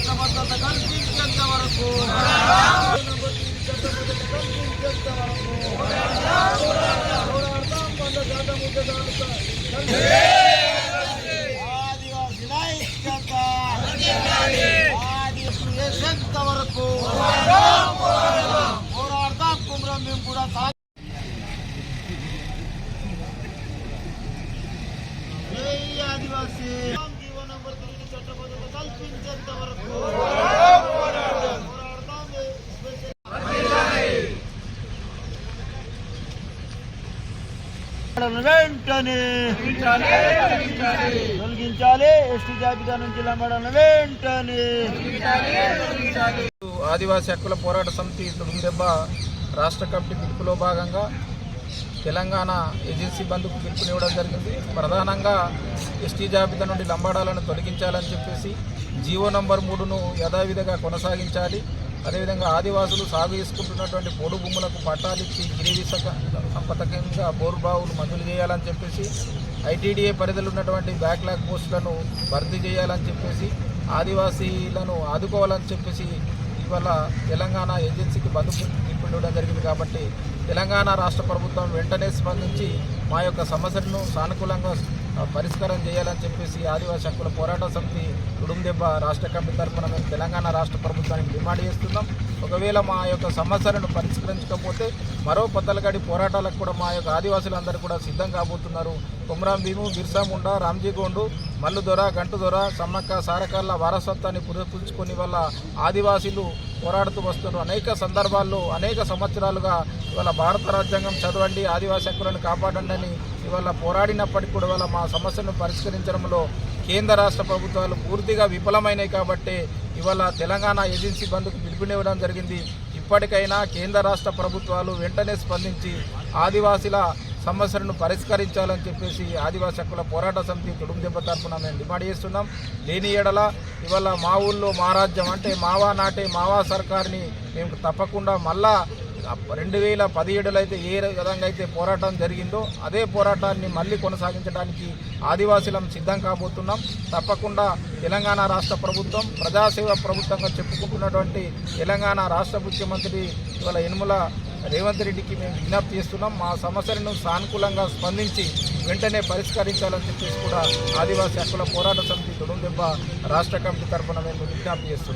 చట్టబద్ధత కల్పించేంత వరకు ఆదివాసి ఐక్యత ఆదివాసి వరకు పోరాడతాం. కుమ్రం మేము కూడా ఆదివాసి జీవో నంబర్ 3 చట్టబద్ధత కల్పించేంత వరకు పోరాడతాం. వెంటనే తొలగించాలి. ఎస్టీ జాబితా నుంచి లంబాడలను వెంటనే. ఆదివాసీ హక్కుల పోరాట సమితి తుడుందెబ్బ రాష్ట్ర కమిటీ పిలుపులో భాగంగా తెలంగాణ ఏజెన్సీ బంద్కు పిలుపునివ్వడం జరిగింది. ప్రధానంగా ఎస్టీ జాబితా నుండి లంబాడాలను తొలగించాలని చెప్పేసి జీవో నంబర్ 3ను యథావిధిగా కొనసాగించాలి. అదేవిధంగా ఆదివాసులు సాగు చేసుకుంటున్నటువంటి పోడు భూములకు పట్టాలిచ్చి గిరివిసక పథకంగా బోర్బావులు మంజూరు చేయాలని చెప్పేసి ఐటీడీఏ పరిధిలో ఉన్నటువంటి బ్యాక్లాగ్ పోస్టులను భర్తీ చేయాలని చెప్పేసి ఆదివాసీలను ఆదుకోవాలని చెప్పేసి ఇవాళ తెలంగాణ ఏజెన్సీకి బంధు పిలుపునివ్వడం జరిగింది. కాబట్టి తెలంగాణ రాష్ట్ర ప్రభుత్వం వెంటనే స్పందించి మా యొక్క సమస్యలను సానుకూలంగా పరిష్కారం చేయాలని చెప్పేసి ఆదివాసీ హక్కుల పోరాట సమితి తుడుందెబ్బ రాష్ట్ర కమిటీ తరఫున మేము తెలంగాణ రాష్ట్ర ప్రభుత్వానికి డిమాండ్ చేస్తున్నాం. ఒకవేళ మా యొక్క సమస్యలను పరిష్కరించకపోతే మరో పొద్దలగడి పోరాటాలకు కూడా మా యొక్క ఆదివాసులందరూ కూడా సిద్ధం కాబోతున్నారు. కొమరం భీము, బిర్సా ముండా, రామ్జీగోండు, మల్లుదొర, గంటుదొర, సమ్మక్క సారకాల వారసత్వాన్ని పురస్కరించుకుని వల్ల ఆదివాసీలు పోరాడుతూ వస్తున్నారు. అనేక సందర్భాల్లో అనేక సంవత్సరాలుగా ఇవాళ భారత రాజ్యాంగం చదవండి, ఆదివాసీ హక్కులను కాపాడండి అని ఇవాళ పోరాడినప్పటికీ కూడా ఇవాళ మా సమస్యను పరిష్కరించడంలో కేంద్ర రాష్ట్ర ప్రభుత్వాలు పూర్తిగా విఫలమైనాయి. కాబట్టి ఇవాళ తెలంగాణ ఏజెన్సీ బంద్కు పిలుపునివ్వడం జరిగింది. ఇప్పటికైనా కేంద్ర రాష్ట్ర ప్రభుత్వాలు వెంటనే స్పందించి ఆదివాసీల సమస్యలను పరిష్కరించాలని చెప్పేసి ఆదివాసీ హక్కుల పోరాట సమితి తుడుందెబ్బ తరఫున మేము డిమాండ్ చేస్తున్నాం. లేని ఎడల ఇవాళ మా ఊళ్ళో మా రాజ్యం అంటే మావా నాటే మావా సర్కార్ని మేము తప్పకుండా మళ్ళా 2017లో అయితే ఏ విధంగా అయితే పోరాటం జరిగిందో అదే పోరాటాన్ని మళ్ళీ కొనసాగించడానికి ఆదివాసీలం సిద్ధం కాబోతున్నాం. తప్పకుండా తెలంగాణ రాష్ట్ర ప్రభుత్వం ప్రజాసేవ ప్రభుత్వంగా చెప్పుకుంటున్నటువంటి తెలంగాణ రాష్ట్ర ముఖ్యమంత్రి ఇవాళ యనుమల రేవంత్ రెడ్డికి మేము విజ్ఞప్తి చేస్తున్నాం. మా సమస్యలను సానుకూలంగా స్పందించి వెంటనే పరిష్కరించాలని చెప్పేసి కూడా ఆదివాసీ హక్కుల పోరాట సమితి తుడుందెబ్బ రాష్ట్ర కమిటీ తరఫున మేము విజ్ఞప్తి చేస్తున్నాం.